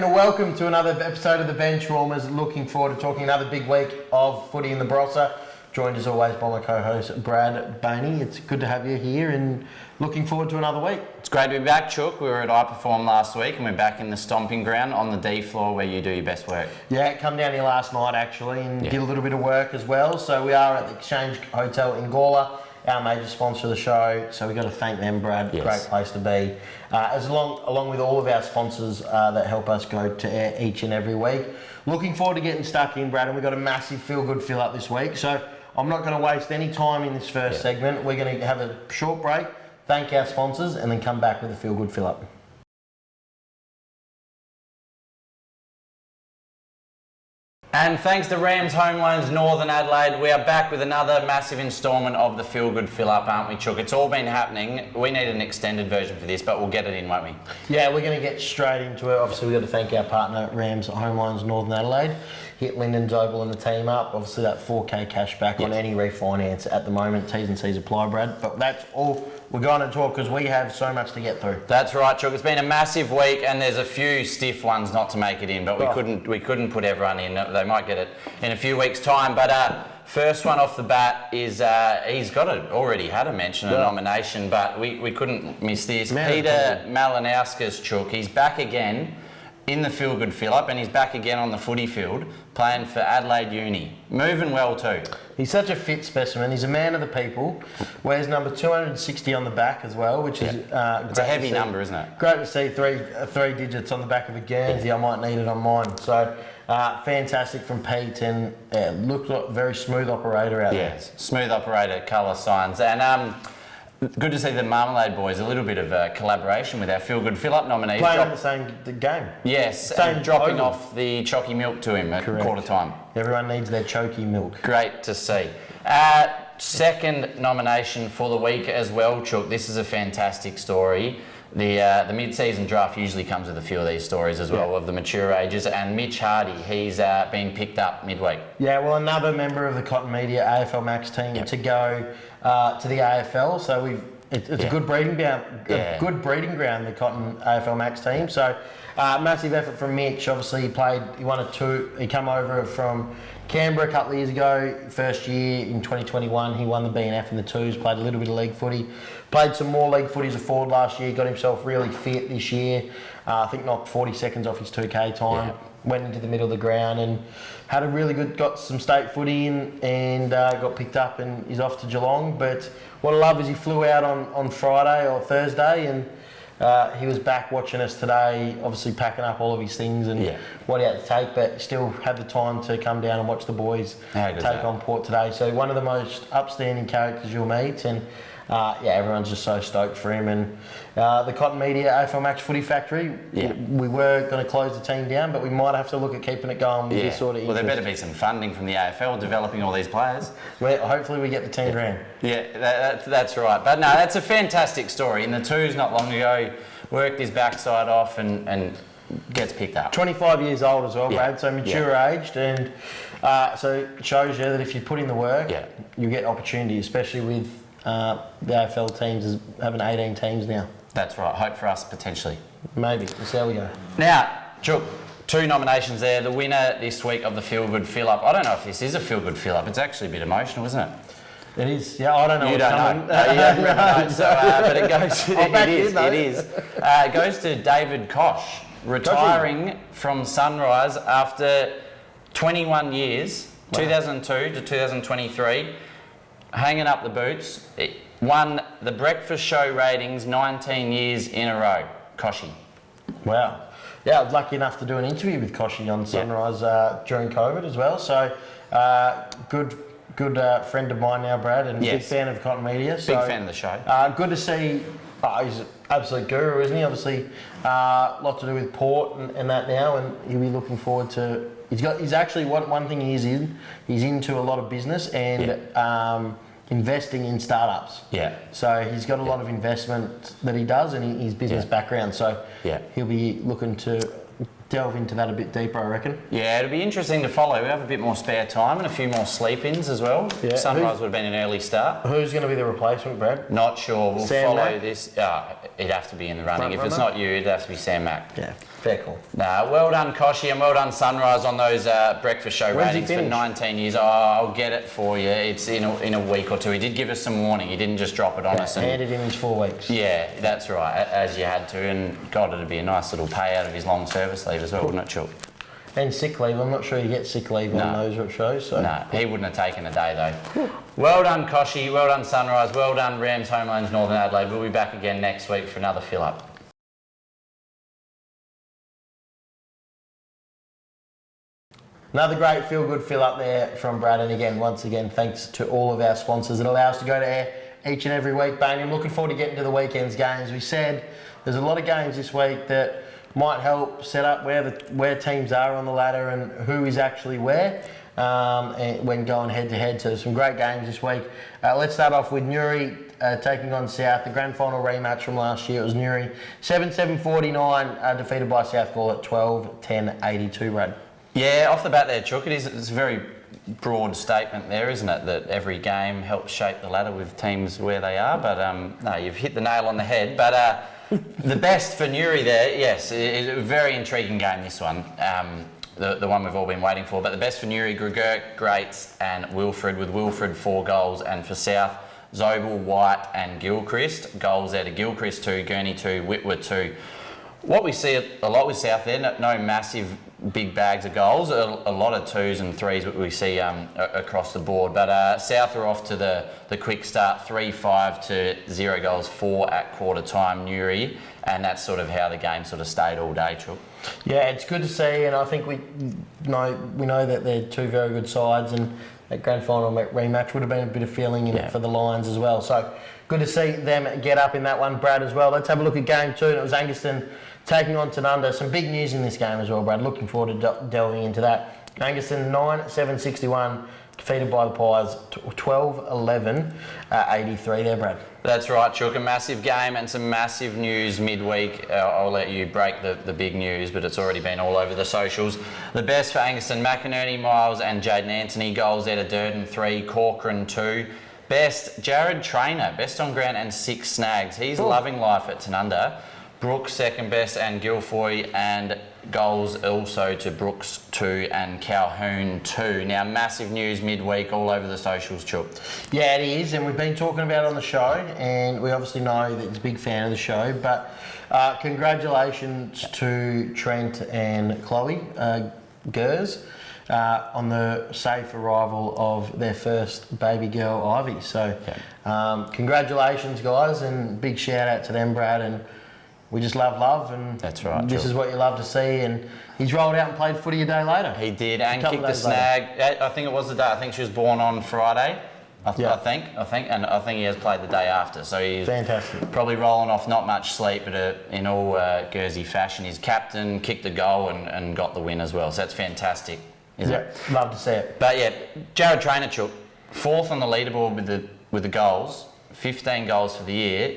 and welcome to another episode of the Benchwarmers. Looking forward to talking another big week of footy in the Barossa. Joined as always by my co-host Brad Boney. It's good to have you here and looking forward to another week. It's great to be back, Chook. We were at iPerform last week and we're back in the stomping ground on the D floor where you do your best work. Yeah, come down here last night actually and did a little bit of work as well. So we are at the Exchange Hotel in Gawler, our major sponsor of the show. So we've got to thank them, Brad. Yes. Great place to be. Along with all of our sponsors that help us go to air each and every week. Looking forward to getting stuck in, Brad, and we've got a massive feel-good fill-up this week. So I'm not going to waste any time in this first segment. We're going to have a short break, thank our sponsors, and then come back with a feel-good fill-up. And thanks to Rams Home Loans Northern Adelaide, we are back with another massive instalment of the Feel Good Fill Up, aren't we, Chook? It's all been happening. We need an extended version for this, but we'll get it in, won't we? Yeah, we're going to get straight into it. Obviously, we've got to thank our partner, Rams Home Loans Northern Adelaide. Hit Lyndon Zobel and the team up. Obviously, that 4K cash back on any refinance at the moment. T's and C's apply, Brad. But that's all we're going to talk because we have so much to get through. That's right, Chook. It's been a massive week and there's a few stiff ones not to make it in, but we couldn't put everyone in. They might get it in a few weeks' time. But first one off the bat is he's already had a mention, a nomination, but we couldn't miss this. Peter Malinauskas, Chook. He's back again in the Feel Good Fill Up, and he's back again on the footy field playing for Adelaide Uni. Moving well too. He's such a fit specimen. He's a man of the people. Wears number 260 on the back as well, which is it's a heavy number, isn't it? Great to see three digits on the back of a Guernsey. I might need it on mine. So fantastic from Pete, and looked like a very smooth operator out there. Yes, smooth operator, colour signs, and good to see the Marmalade Boys, a little bit of collaboration with our Feel Good Fill Up nominees. Playing at the same game. Yes, and dropping off the chocky milk to him at quarter time. Everyone needs their choky milk. Great to see. Second nomination for the week as well, Chook. This is a fantastic story. The mid-season draft usually comes with a few of these stories as well, of the mature ages, and Mitch Hardy, he's been picked up midweek. Yeah, well, another member of the Cotton Media AFL Max team to go to the AFL, so it's a good breeding ground, the Cotton AFL Max team. So massive effort from Mitch. Obviously, he came over from Canberra a couple of years ago. First year in 2021, he won the BNF in the twos, played a little bit of league footy. Played some more league footy as a forward last year, got himself really fit this year. I think knocked 40 seconds off his 2K time, went into the middle of the ground and had a really good, got some state footy in and got picked up and he's off to Geelong. But what I love is he flew out on Friday or Thursday and he was back watching us today, obviously packing up all of his things and what he had to take, but still had the time to come down and watch the boys take on Port today. So one of the most upstanding characters you'll meet, and everyone's just so stoked for him. And the Cotton Media AFL Max Footy Factory, we were going to close the team down, but we might have to look at keeping it going with this sort of interest. Well, there better be some funding from the AFL developing all these players. Hopefully we get the 10 grand. Yeah, that's right. But no, that's a fantastic story. In the twos not long ago, worked his backside off and gets picked up. 25 years old as well, Brad, so mature aged, and so it shows you that if you put in the work, you get opportunity, especially with the AFL teams having 18 teams now. That's right. Hope for us potentially. Maybe. We'll see how we go. Now, Chook, 2 nominations there. The winner this week of the Feel Good Fill Up. I don't know if this is a Feel Good Fill Up. It's actually a bit emotional, isn't it? It is. Yeah, I don't know. You don't know. No, you don't remember. But it goes. It is. It goes to David Koch, retiring from Sunrise after 21 years, 2002 to 2023. Hanging up the boots, won the breakfast show ratings 19 years in a row. Koshy. Wow. Yeah, I was lucky enough to do an interview with Koshy on Sunrise during COVID as well. So good friend of mine now, Brad, and big fan of Cotton Media. So, big fan of the show. Good to see. He's an absolute guru, isn't he? Obviously, a lot to do with Port and that now, and he'll be looking forward to. He's actually one thing he's into a lot of business and investing in startups. Yeah. So he's got a lot of investment that he does and his business background. So he'll be looking to delve into that a bit deeper, I reckon. Yeah, it'll be interesting to follow. We have a bit more spare time and a few more sleep-ins as well. Yeah. Sunrise would have been an early start. Who's going to be the replacement, Brad? Not sure. We'll Sam follow Mack? this. It'd have to be in the running. Front If it's runner? not you, it'd have to be Sam Mack. Yeah, fair call. Nah, well done, Koshy, and well done, Sunrise, on those breakfast show When's he ratings for finish? 19 years. Oh, I'll get it for you. It's in a week or two. He did give us some warning. He didn't just drop it on us. Handed in his 4 weeks. Yeah, that's right, as you had to. And God, it'd be a nice little payout of his long service leave as well, wouldn't it, Chook? And sick leave. I'm not sure you get sick leave on those shows. So. No, he wouldn't have taken a day though. Well done, Koshy. Well done, Sunrise. Well done, Rams Homelands Northern Adelaide. We'll be back again next week for another fill-up. Another great feel-good fill-up there from Brad. And again, once again, thanks to all of our sponsors that allow us to go to air each and every week. Bang, I'm looking forward to getting to the weekend's games. We said there's a lot of games this week that might help set up where teams are on the ladder and who is actually where and when going head-to-head. So there's some great games this week. Let's start off with Newry taking on South. The grand final rematch from last year. It was Newry 7-7-49, defeated by South Gall at 12-10-82, Brad. Yeah, off the bat there, Chook, it's a very broad statement there, isn't it? That every game helps shape the ladder with teams where they are. But no, you've hit the nail on the head. But the best for Newry there, yes, it's a very intriguing game, this one. The one we've all been waiting for. But the best for Newry, Gregor, Greats and Wilfred, with Wilfred 4 goals. And for South, Zobel, White and Gilchrist. Goals there to Gilchrist 2, Gurney 2, Whitworth 2. What we see a lot with South there, no massive big bags of goals, a lot of 2s and 3s we see across the board. But South are off to the quick start, 3-5 to 0 goals, 4 at quarter time, Newry, and that's sort of how the game sort of stayed all day, Chook. Yeah, it's good to see, and I think we know that they're two very good sides, and that grand final rematch would have been a bit of feeling in it for the Lions as well. So good to see them get up in that one, Brad, as well. Let's have a look at game 2, and it was Angaston taking on Tanunda. Some big news in this game as well, Brad. Looking forward to delving into that. Angaston 9-7-61, defeated by the Pies 12-11, 83 there, Brad. That's right, Chook. A massive game and some massive news midweek. I'll let you break the big news, but it's already been all over the socials. The best for Angaston, McInerney, Miles and Jaden Anthony. Goals there to Durden 3, Corcoran 2. Best, Jared Trainer, best on ground and 6 snags. He's loving life at Tanunda. Brooks second best and Guilfoy, and goals also to Brooks 2 and Calhoun 2. Now, massive news midweek all over the socials, Chook. Yeah, it is, and we've been talking about it on the show, and we obviously know that he's a big fan of the show, but congratulations to Trent and Chloe Gers on the safe arrival of their first baby girl, Ivy. So congratulations, guys, and big shout out to them, Brad, and we just love, and that's right. This is what you love to see. And he's rolled out and played footy a day later. He did, and kicked the snag. I think it was the day. I think she was born on Friday. I think, and I think he has played the day after. So he's fantastic. Probably rolling off not much sleep, but in all Guernsey fashion, he's captain, kicked the goal, and got the win as well. So that's fantastic, isn't it? Love to see it. But yeah, Jared Trainer, Chook, 4th on the leaderboard with the goals. 15 goals for the year.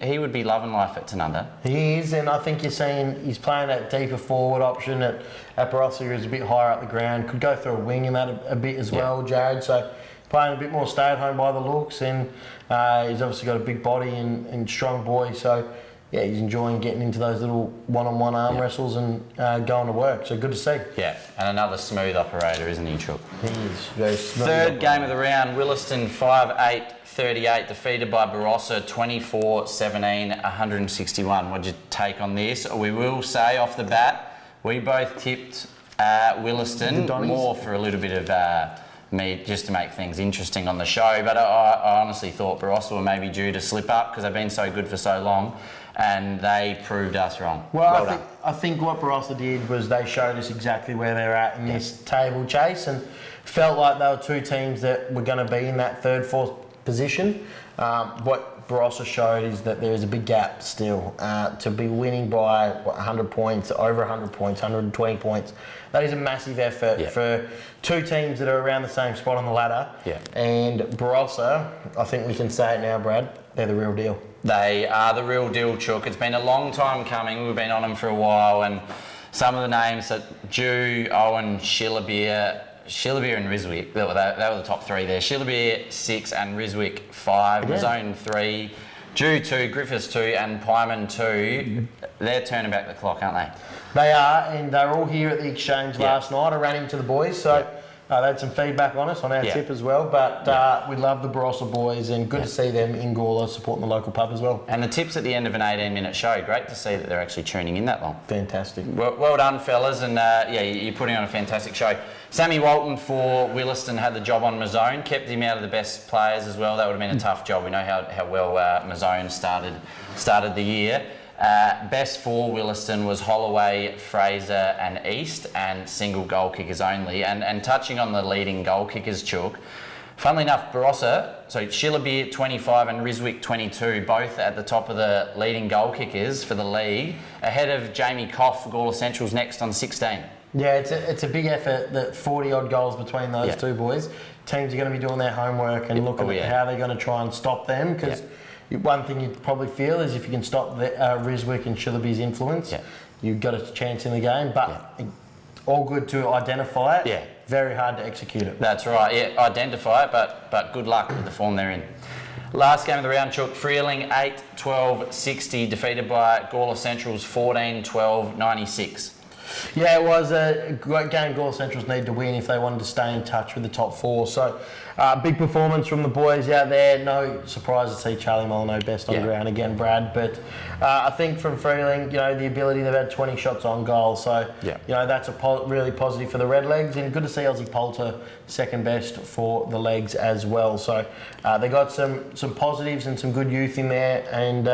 He would be loving life at Tanunda. He is, and I think you're seeing he's playing that deeper forward option at Barossa, who's a bit higher up the ground. Could go through a wing in that a bit as well, Jared. So playing a bit more stay at home by the looks, and he's obviously got a big body and strong boy. So yeah, he's enjoying getting into those little one-on-one arm wrestles and going to work. So good to see. Yeah, and another smooth operator, isn't he, Chook? He is. Very smooth. Third game of the round, Williston 5-8-38, defeated by Barossa 24-17, 161. What'd you take on this? We will say off the bat, we both tipped Williston more for a little bit of me just to make things interesting on the show, but I honestly thought Barossa were maybe due to slip up because they've been so good for so long, and they proved us wrong. Well, I think what Barossa did was they showed us exactly where they're at in this table chase, and felt like they were two teams that were going to be in that third, fourth position. What Barossa showed is that there is a big gap still to be winning by 100 points, over 100 points, 120 points. That is a massive effort for two teams that are around the same spot on the ladder. Yeah. And Barossa, I think we can say it now, Brad, they're the real deal. They are the real deal, Chook. It's been a long time coming. We've been on them for a while, and some of the names that Jew, Owen, Shillabeer and Riswick, they were the top three there. Shillabeer 6 and Riswick 5, Mazone 3, Jew 2, Griffiths 2 and Pyman 2. They're turning back the clock, aren't they? They are, and they're all here at the exchange last night. I ran into the boys, so they had some feedback on us on our tip as well. But we love the Barossa boys, and good to see them in Gawler supporting the local pub as well. And the tips at the end of an 18-minute show. Great to see that they're actually tuning in that long. Fantastic. Well done, fellas, and you're putting on a fantastic show. Sammy Walton for Williston had the job on Mazone, kept him out of the best players as well. That would have been a tough job. We know how well Mazone started the year. Best for Williston was Holloway, Fraser and East, and single goal kickers only. And touching on the leading goal kickers, Chook, funnily enough, Barossa, so Shillabeer 25 and Riswick 22, both at the top of the leading goal kickers for the league, ahead of Jamie Koff, Gawler Central's next on 16. Yeah, it's a big effort, that 40-odd goals between those two boys. Teams are going to be doing their homework and looking at how they're going to try and stop them, because one thing you'd probably feel is if you can stop the Riswick and Shillabeer's influence, you've got a chance in the game. But all good to identify it. Yeah. Very hard to execute it. That's right. Yeah, identify it, but good luck with the form they're in. Last game of the round, Chook. Freeling 8-12-60, defeated by Gawler Central's 14-12-96. Yeah, it was a great game Gawler Centrals need to win if they wanted to stay in touch with the top four. So, big performance from the boys out there. No surprise to see Charlie Molyneux best on the ground again, Brad. But I think from Freeling, the ability, they've had 20 shots on goal. So, that's really positive for the Redlegs. And good to see Aussie Poulter second best for the Legs as well. So, they got some positives and some good youth in there. And,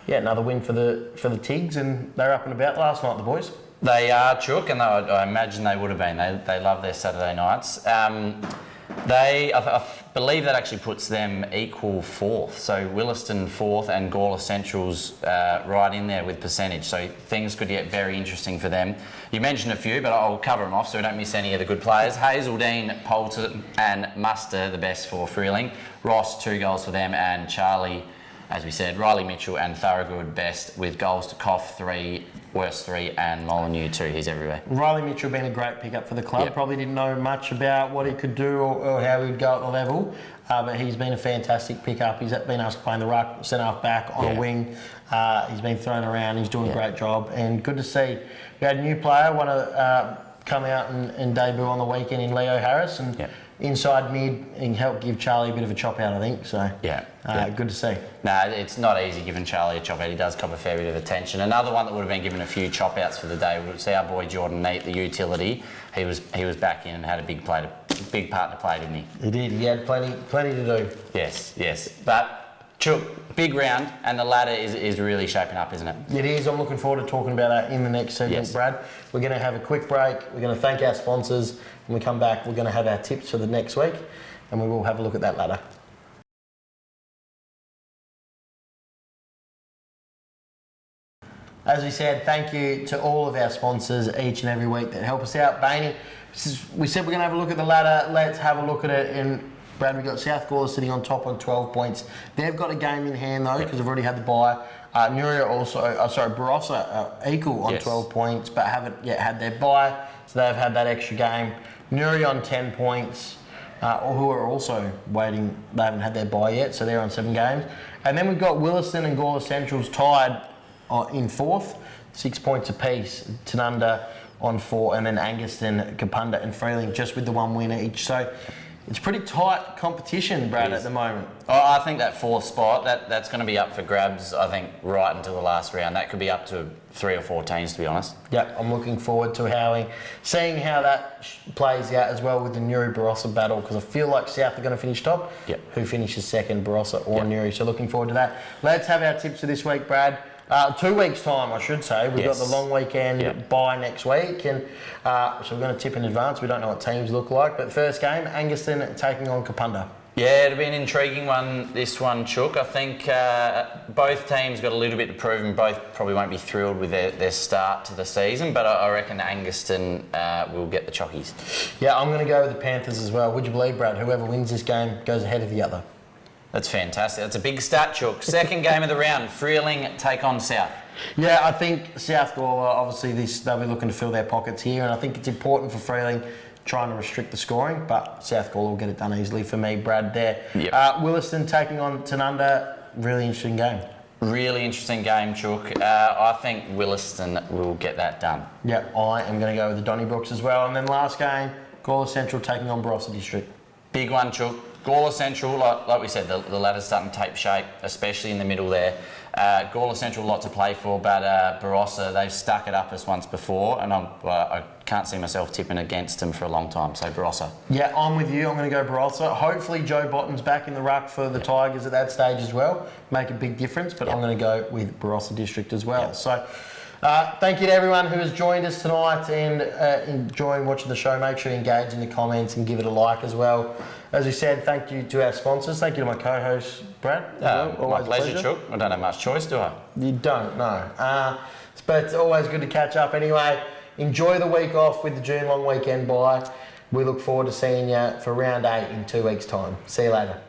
another win for the Tigs. And they're up and about last night, the boys. They are, Chook, and I imagine they would have been. They love their Saturday nights. I believe that actually puts them equal fourth. So Williston fourth and Gawler Central's right in there with percentage. So things could get very interesting for them. You mentioned a few, but I'll cover them off so we don't miss any of the good players. Hazeldine, Poulter and Muster, the best for Freeling. Ross, 2 goals for them, and Charlie, as we said, Riley Mitchell and Thorogood best with goals to Koff 3, Worst 3 and Molyneux 2. He's everywhere. Riley Mitchell been a great pickup for the club. Probably didn't know much about what he could do or how he would go at the level, but he's been a fantastic pickup. He's been asked to play in the ruck, centre half back, on a wing. He's been thrown around. He's doing a great job, and good to see. We had a new player, come out and debut on the weekend in Leo Harris, and inside mid, and helped give Charlie a bit of a chop out, I think. So good to see. No, it's not easy giving Charlie a chop out. He does cop a fair bit of attention. Another one that would have been given a few chop outs for the day would see our boy Jordan Neat, the utility. He was back in and had a big part to play, didn't he? He did. He had plenty to do. Yes. But Chook, big round, and the ladder is really shaping up, isn't it? It is. I'm looking forward to talking about that in the next segment, Brad. We're going to have a quick break. We're going to thank our sponsors. When we come back, we're going to have our tips for the next week, and we will have a look at that ladder. As we said, thank you to all of our sponsors each and every week that help us out. Bainey, we said we're going to have a look at the ladder. Let's have a look at it. And Brad, we've got South Gawler sitting on top on 12 points. They've got a game in hand though, because they've already had the bye. Barossa equal on 12 points, but haven't yet had their bye, so they've had that extra game. Newry on 10 points, who are also waiting. They haven't had their bye yet, so they're on 7 games. And then we've got Williston and Gawler Central's tied in 4th, 6 points apiece. Tanunda on 4, and then Anguston, Kapunda and Freeling just with the 1 winner each. So it's pretty tight competition, Brad, at the moment. I think that 4th spot, that's going to be up for grabs, I think, right until the last round. That could be up to 3 or 4 teams, to be honest. Yeah, I'm looking forward to seeing how that plays out as well with the Newry-Barossa battle, because I feel like South are going to finish top. Who finishes second, Barossa or Newry? So looking forward to that. Let's have our tips for this week, Brad. 2 weeks' time, I should say. We've got the long weekend bye next week, and so we're going to tip in advance. We don't know what teams look like, but first game, Anguston taking on Kapunda. Yeah, it'll be an intriguing one, this one, Chook. I think both teams got a little bit to prove, and both probably won't be thrilled with their start to the season, but I reckon Anguston will get the chockies. Yeah, I'm going to go with the Panthers as well. Would you believe, Brad, whoever wins this game goes ahead of the other? That's fantastic. That's a big stat, Chook. Second game of the round, Freeling take on South. Yeah, I think South Gawler, obviously they'll be looking to fill their pockets here, and I think it's important for Freeling trying to restrict the scoring, but South Gawler will get it done easily for me, Brad, there. Yep. Williston taking on Tanunda, really interesting game. Really interesting game, Chook. I think Williston will get that done. Yeah, I am going to go with the Donnybrooks as well. And then last game, Gawler Central taking on Barossa District. Big one, Chook. Gawler Central, like we said, the ladder's starting to take shape, especially in the middle there. Gawler Central, a lot to play for, but Barossa, they've stuck it up us once before, and I can't see myself tipping against them for a long time, so Barossa. Yeah, I'm with you. I'm going to go Barossa. Hopefully Joe Botton's back in the ruck for the Tigers at that stage as well. Make a big difference, but I'm going to go with Barossa District as well. So thank you to everyone who has joined us tonight and enjoying watching the show. Make sure you engage in the comments and give it a like as well. As we said, thank you to our sponsors. Thank you to my co-host, Brad. My pleasure, Chook. I don't have much choice, do I? You don't, no. But it's always good to catch up anyway. Enjoy the week off with the June long weekend bye. We look forward to seeing you for round 8 in 2 weeks' time. See you later.